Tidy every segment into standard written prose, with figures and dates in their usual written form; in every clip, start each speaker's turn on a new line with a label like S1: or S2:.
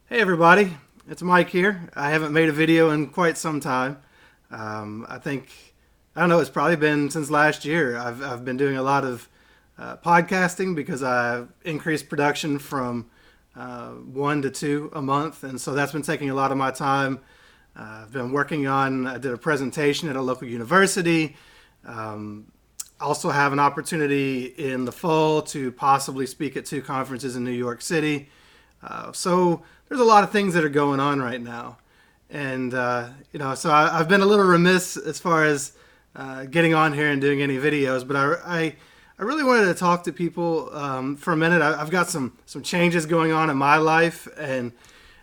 S1: Hey everybody, it's Mike here. I haven't made a video in quite some time. I think, I don't know, it's probably been since last year. I've been doing a lot of podcasting because I've increased production from one to two a month. And so that's been taking a lot of my time. I've been working on, I did a presentation at a local university. Also have an opportunity in the fall to possibly speak at two conferences in New York City. So there's a lot of things that are going on right now. And, so I've been a little remiss as far as getting on here and doing any videos, but I really wanted to talk to people for a minute. I've got some changes going on in my life, and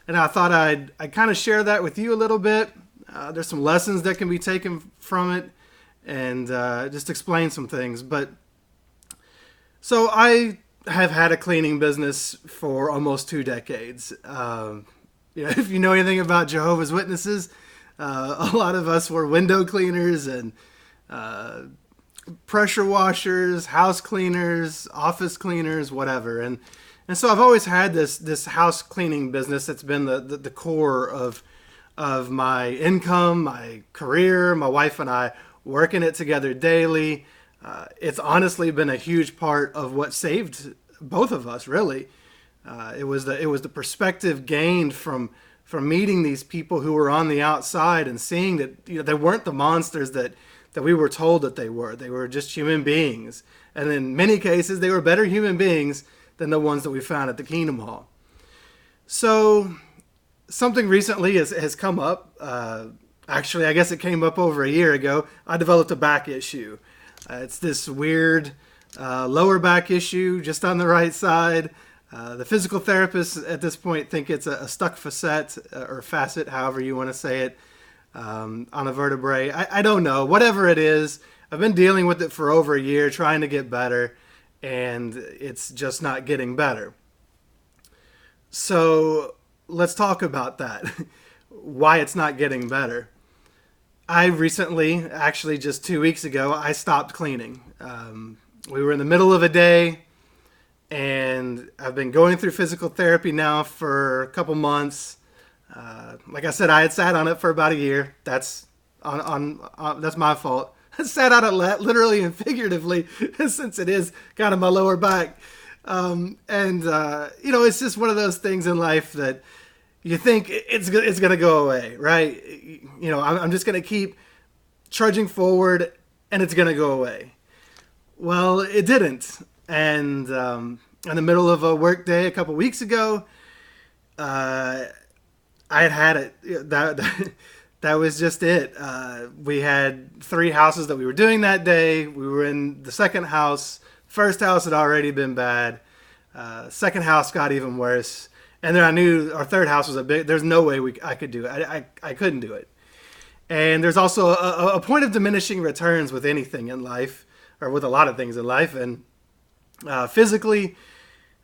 S1: I thought I'd kind of share that with you a little bit. There's some lessons that can be taken from it, and just explain some things. But so I have had a cleaning business for almost 2 decades. If you know anything about Jehovah's Witnesses, a lot of us were window cleaners and pressure washers, house cleaners, office cleaners, whatever. And so I've always had this house cleaning business that's been the core of my income, my career. My wife and I working it together daily. It's honestly been a huge part of what saved both of us, really. It was the perspective gained from meeting these people who were on the outside and seeing that they weren't the monsters that we were told that they were. They were just human beings, and in many cases, they were better human beings than the ones that we found at the Kingdom Hall. So something recently has come up. Actually, I guess it came up over a year ago. I developed a back issue. It's this weird lower back issue just on the right side. The physical therapists at this point think it's a stuck facet or facet, however you want to say it, on a vertebrae. I don't know. Whatever it is, I've been dealing with it for over a year, trying to get better, and it's just not getting better. So let's talk about that. Why it's not getting better. I recently, actually just 2 weeks ago, I stopped cleaning. We were in the middle of a day, and I've been going through physical therapy now for a couple months. Like I said, I had sat on it for about a year. That's that's my fault. I sat on it literally and figuratively since it is kind of my lower back. It's just one of those things in life that you think it's going to go away, right? I'm just going to keep trudging forward and it's going to go away. Well, it didn't. And in the middle of a work day a couple weeks ago, I had it. That was just it. We had 3 houses that we were doing that day. We were in the second house. First house had already been bad. Second house got even worse. And then I knew our third house was there's no way I could do it. I couldn't do it. And there's also a point of diminishing returns with anything in life, or with a lot of things in life. And physically,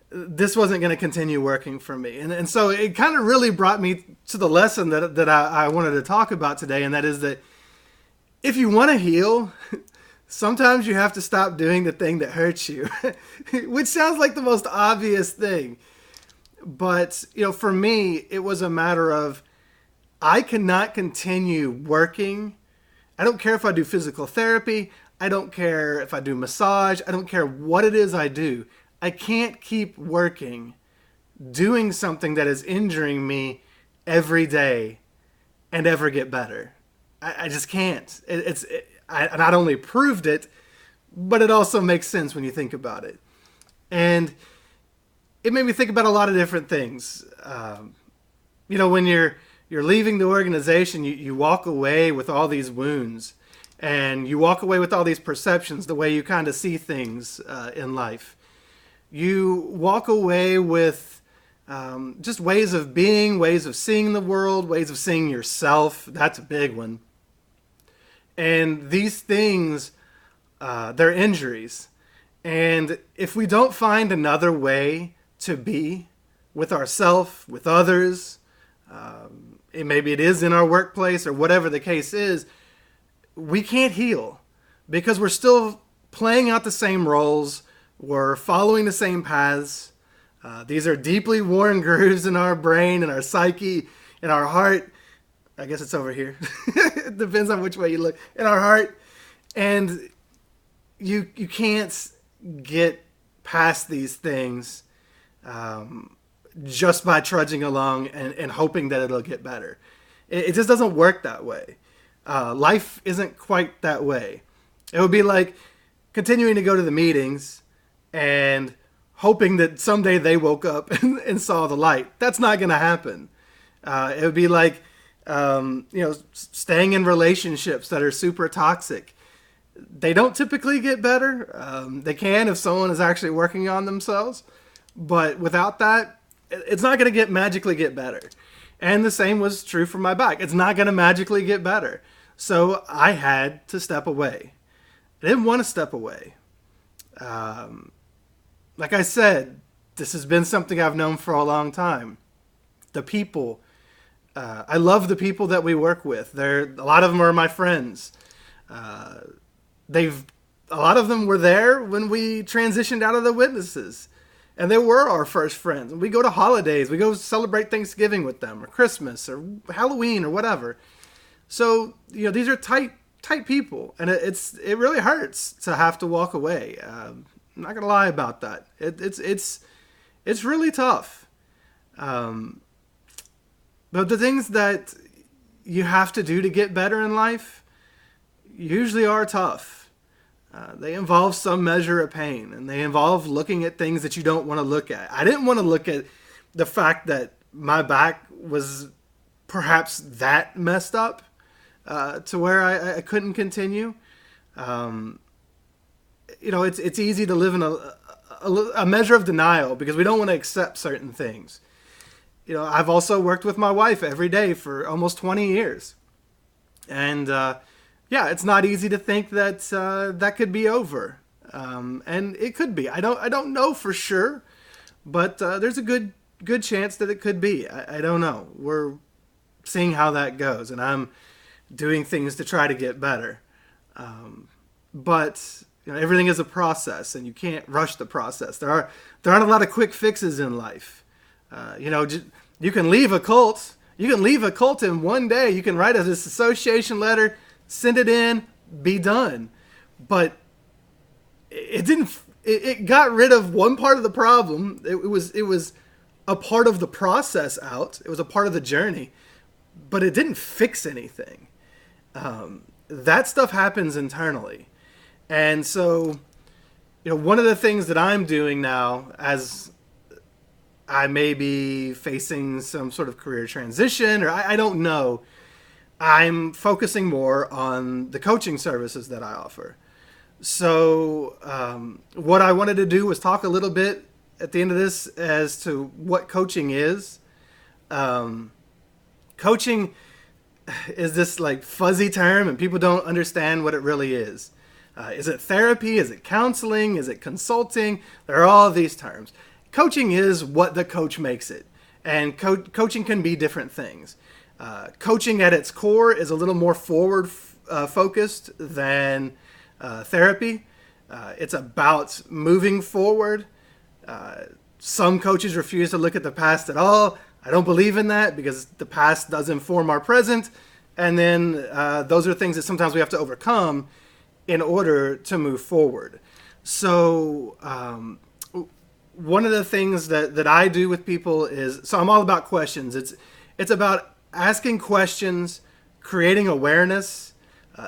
S1: this wasn't going to continue working for me. And so it kind of really brought me to the lesson that I wanted to talk about today. And that is that if you want to heal, sometimes you have to stop doing the thing that hurts you, which sounds like the most obvious thing. But, for me, it was a matter of I cannot continue working. I don't care if I do physical therapy. I don't care if I do massage. I don't care what it is I do. I can't keep working, doing something that is injuring me every day and ever get better. I just can't. I not only proved it, but it also makes sense when you think about it. And it made me think about a lot of different things. When you're leaving the organization, you walk away with all these wounds, and you walk away with all these perceptions, the way you kind of see things in life. You walk away with just ways of being, ways of seeing the world, ways of seeing yourself. That's a big one. And these things, they're injuries. And if we don't find another way to be with ourselves, with others, maybe it is in our workplace or whatever the case is, we can't heal because we're still playing out the same roles. We're following the same paths. These are deeply worn grooves in our brain, in our psyche, in our heart. I guess it's over here. It depends on which way you look. In our heart. And you can't get past these things just by trudging along and hoping that it'll get better. It just doesn't work that way. Life isn't quite that way. It would be like continuing to go to the meetings and hoping that someday they woke up and saw the light. That's not going to happen. It would be like, staying in relationships that are super toxic. They don't typically get better. They can if someone is actually working on themselves. But without that, it's not going to magically get better. And the same was true for my back. It's not going to magically get better. So I had to step away. I didn't want to step away. Like I said, this has been something I've known for a long time. The people, I love the people that we work with. A lot of them are my friends. A lot of them were there when we transitioned out of the witnesses. And they were our first friends. We go to holidays. We go celebrate Thanksgiving with them, or Christmas, or Halloween, or whatever. So, these are tight people. And it really hurts to have to walk away. I'm not going to lie about that. It's really tough. But the things that you have to do to get better in life usually are tough. They involve some measure of pain, and they involve looking at things that you don't want to look at. I didn't want to look at the fact that my back was perhaps that messed up to where I couldn't continue. It's easy to live in a measure of denial because we don't want to accept certain things. I've also worked with my wife every day for almost 20 years. And, it's not easy to think that that could be over. And it could be. I don't know for sure, but there's a good chance that it could be. I don't know. We're seeing how that goes, and I'm doing things to try to get better. But everything is a process, and you can't rush the process. There aren't a lot of quick fixes in life. You can leave a cult. You can leave a cult in one day. You can write a disassociation letter, send it in, be done. But it didn't. It got rid of one part of the problem. It was a part of the process out. It was a part of the journey, but it didn't fix anything. That stuff happens internally, and so one of the things that I'm doing now, as I may be facing some sort of career transition, or I don't know, I'm focusing more on the coaching services that I offer. So what I wanted to do was talk a little bit at the end of this as to what coaching is. Coaching is this like fuzzy term, and people don't understand what it really is. Is it therapy? Is it counseling? Is it consulting? There are all these terms. Coaching is what the coach makes it. And coaching can be different things. Coaching at its core is a little more forward focused than therapy. It's about moving forward. Some coaches refuse to look at the past at all. I don't believe in that because the past does inform our present. And then those are things that sometimes we have to overcome in order to move forward. So one of the things that I do with people is, so I'm all about questions. It's about asking questions, creating awareness,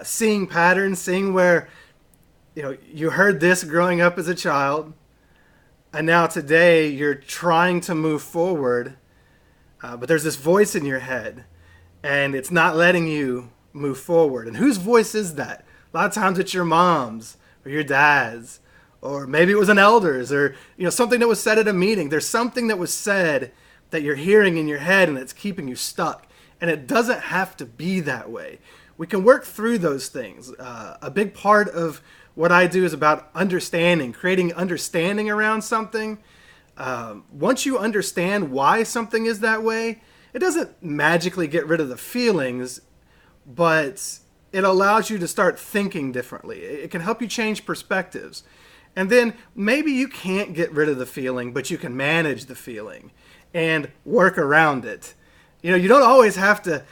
S1: seeing patterns, seeing where, you heard this growing up as a child, and now today you're trying to move forward, but there's this voice in your head, and it's not letting you move forward. And whose voice is that? A lot of times it's your mom's or your dad's, or maybe it was an elder's, or something that was said at a meeting. There's something that was said that you're hearing in your head, and it's keeping you stuck. And it doesn't have to be that way. We can work through those things. A big part of what I do is about understanding, creating understanding around something. Once you understand why something is that way, it doesn't magically get rid of the feelings, but it allows you to start thinking differently. It can help you change perspectives. And then maybe you can't get rid of the feeling, but you can manage the feeling and work around it. You don't always have to.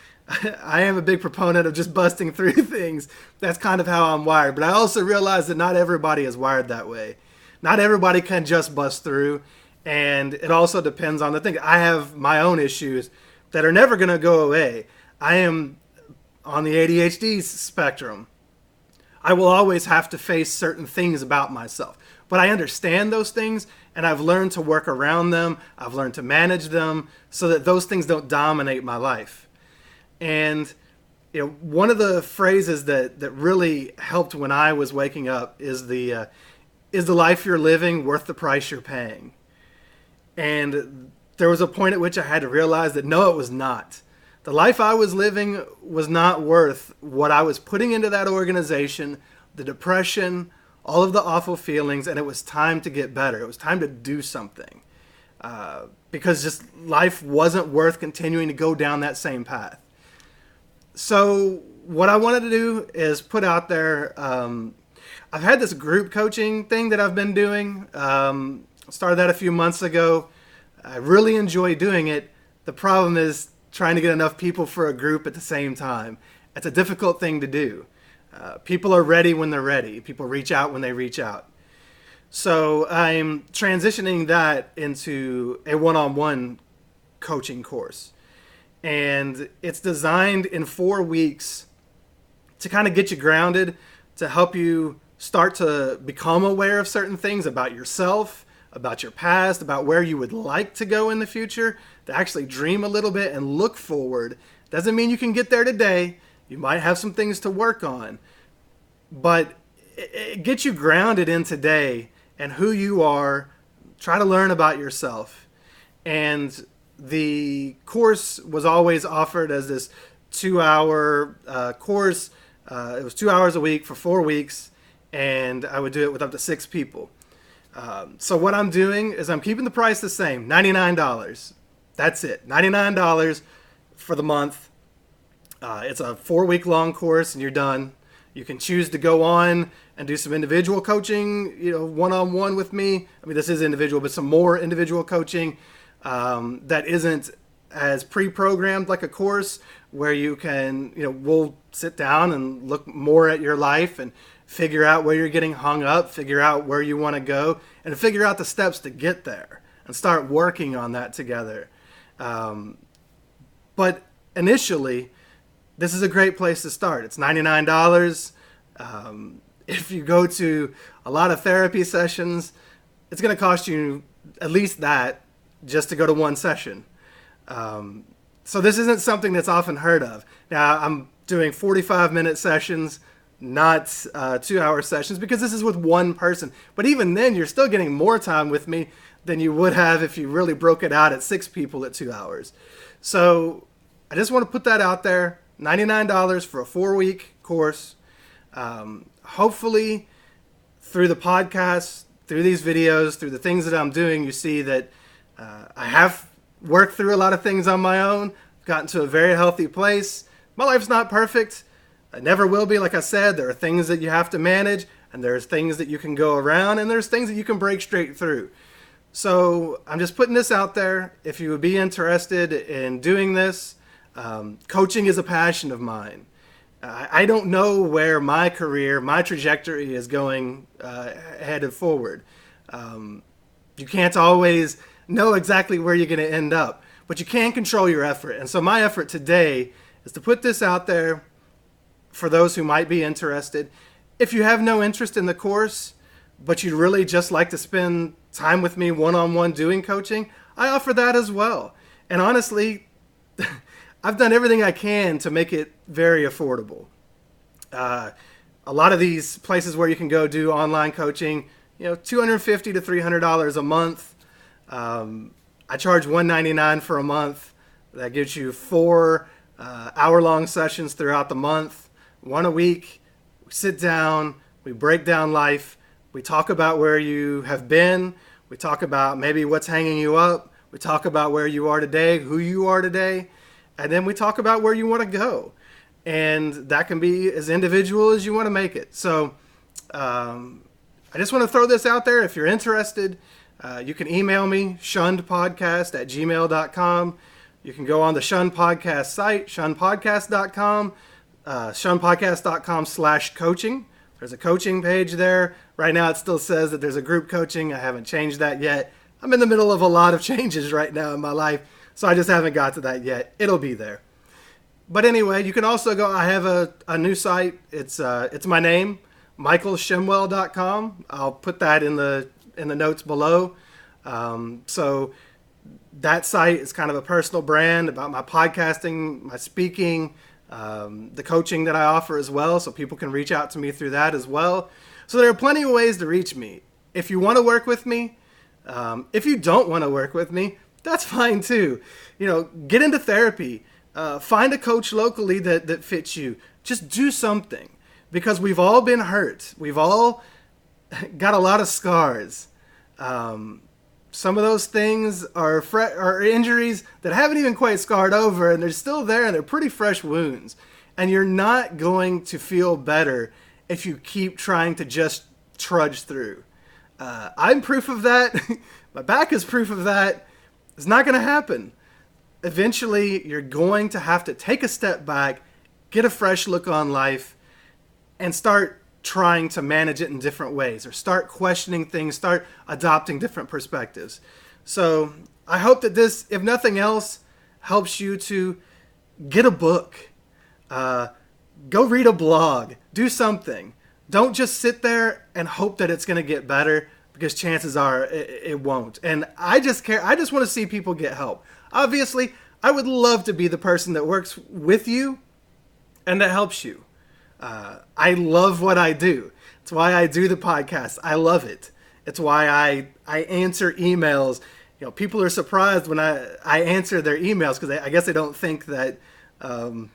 S1: I am a big proponent of just busting through things. That's kind of how I'm wired. But I also realize that not everybody is wired that way. Not everybody can just bust through. And it also depends on the thing. I have my own issues that are never going to go away. I am on the ADHD spectrum. I will always have to face certain things about myself. But I understand those things, and I've learned to work around them. I've learned to manage them so that those things don't dominate my life. And one of the phrases that really helped when I was waking up is the life you're living worth the price you're paying? And there was a point at which I had to realize that no, it was not. The life I was living was not worth what I was putting into that organization, the depression, all of the awful feelings, and it was time to get better. It was time to do something because just life wasn't worth continuing to go down that same path. So what I wanted to do is put out there, I've had this group coaching thing that I've been doing. Started that a few months ago. I really enjoy doing it. The problem is trying to get enough people for a group at the same time. It's a difficult thing to do. People are ready when they're ready. People reach out when they reach out. So I'm transitioning that into a one-on-one coaching course. And it's designed in 4 weeks to kind of get you grounded, to help you start to become aware of certain things about yourself, about your past, about where you would like to go in the future, to actually dream a little bit and look forward. Doesn't mean you can get there today. You might have some things to work on, but it gets you grounded in today and who you are. Try to learn about yourself. And the course was always offered as this 2-hour course. It was 2 hours a week for 4 weeks, and I would do it with up to 6 people. So what I'm doing is I'm keeping the price the same, $99. That's it, $99 for the month. It's a 4-week-long course, and you're done. You can choose to go on and do some individual coaching, one-on-one with me. I mean, this is individual, but some more individual coaching that isn't as pre-programmed like a course where you can, we'll sit down and look more at your life and figure out where you're getting hung up, figure out where you want to go, and figure out the steps to get there and start working on that together. But initially, this is a great place to start. It's $99. If you go to a lot of therapy sessions, it's going to cost you at least that just to go to one session. So this isn't something that's often heard of. Now, I'm doing 45-minute sessions, not 2-hour sessions, because this is with one person. But even then, you're still getting more time with me than you would have if you really broke it out at 6 people at 2 hours. So I just want to put that out there. $99 for a 4-week course. Hopefully, through the podcast, through these videos, through the things that I'm doing, you see that I have worked through a lot of things on my own. I've gotten to a very healthy place. My life's not perfect. It never will be. Like I said, there are things that you have to manage, and there's things that you can go around, and there's things that you can break straight through. So I'm just putting this out there. If you would be interested in doing this, coaching is a passion of mine. I don't know where my career, my trajectory is going headed forward. You can't always know exactly where you're going to end up, but you can control your effort. And so my effort today is to put this out there for those who might be interested. If you have no interest in the course, but you'd really just like to spend time with me one-on-one doing coaching, I offer that as well. And honestly, I've done everything I can to make it very affordable. A lot of these places where you can go do online coaching, $250 to $300 a month. I charge $199 for a month. That gives you 4 hour-long sessions throughout the month, 1 a week. We sit down, we break down life, we talk about where you have been, we talk about maybe what's hanging you up, we talk about where you are today, who you are today, and then we talk about where you want to go. And that can be as individual as you want to make it. So I just want to throw this out there. If you're interested, you can email me, shunnedpodcast@gmail.com. You can go on the Shunned Podcast site, shunnedpodcast.com, shunnedpodcast.com/coaching. There's a coaching page there. Right now it still says that there's a group coaching. I haven't changed that yet. I'm in the middle of a lot of changes right now in my life, so I just haven't got to that yet. It'll be there. But anyway, you can also go, I have a new site. It's my name, michaelshimwell.com. I'll put that in the notes below. So that site is kind of a personal brand about my podcasting, my speaking, the coaching that I offer as well. So people can reach out to me through that as well. So there are plenty of ways to reach me. If you want to work with me, if you don't want to work with me, that's fine too. Get into therapy. Find a coach locally that fits you. Just do something, because we've all been hurt. We've all got a lot of scars. Some of those things are injuries that haven't even quite scarred over, and they're still there, and they're pretty fresh wounds. And you're not going to feel better if you keep trying to just trudge through. I'm proof of that. My back is proof of that. It's not going to happen. Eventually, you're going to have to take a step back, get a fresh look on life, and start trying to manage it in different ways, or start questioning things, start adopting different perspectives. So I hope that this, if nothing else, helps you to get a book, go read a blog, do something. Don't just sit there and hope that it's going to get better, because chances are it won't. And I just want to see people get help. Obviously, I would love to be the person that works with you and that helps you. I love what I do. It's why I do the podcast. I love it. It's why I answer emails. People are surprised when I answer their emails, because I guess they don't think that a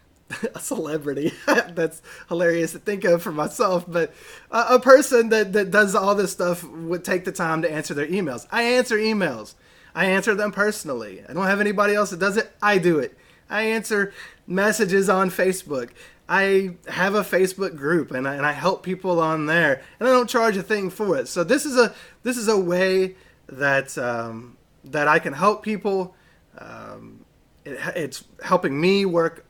S1: celebrity, that's hilarious to think of for myself, but a person that does all this stuff would take the time to answer their emails. I answer emails. I answer them personally. I don't have anybody else that does it. I do it. I answer messages on Facebook. I have a Facebook group, and I help people on there, and I don't charge a thing for it. So this is a way that I can help people. It's helping me work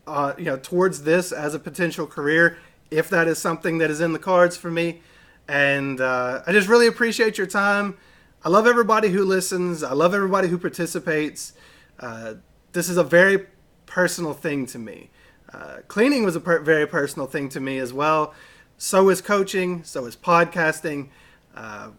S1: towards this as a potential career, if that is something that is in the cards for me. And I just really appreciate your time. I love everybody who listens. I love everybody who participates. This is a very personal thing to me. Cleaning was a very personal thing to me as well. So is coaching. So is podcasting.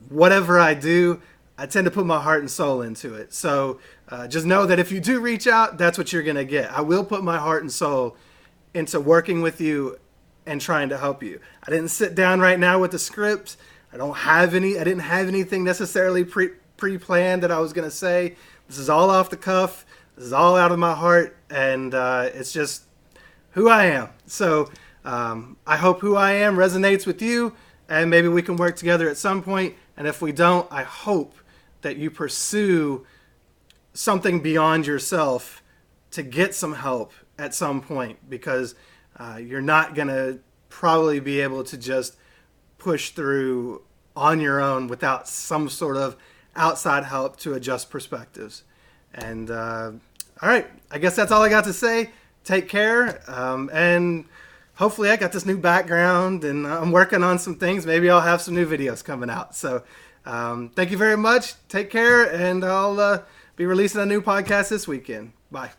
S1: Whatever I do, I tend to put my heart and soul into it. So just know that if you do reach out, that's what you're going to get. I will put my heart and soul into working with you and trying to help you. I didn't sit down right now with the script. I didn't have anything necessarily pre-planned that I was going to say. This is all off the cuff. This is all out of my heart, and it's just who I am. So I hope who I am resonates with you, and maybe we can work together at some point. And if we don't, I hope that you pursue something beyond yourself to get some help at some point, because you're not going to probably be able to just push through on your own without some sort of outside help to adjust perspectives. And all right, I guess that's all I got to say. Take care, and hopefully I got this new background, and I'm working on some things. Maybe I'll have some new videos coming out. So thank you very much. Take care, and I'll be releasing a new podcast this weekend. Bye.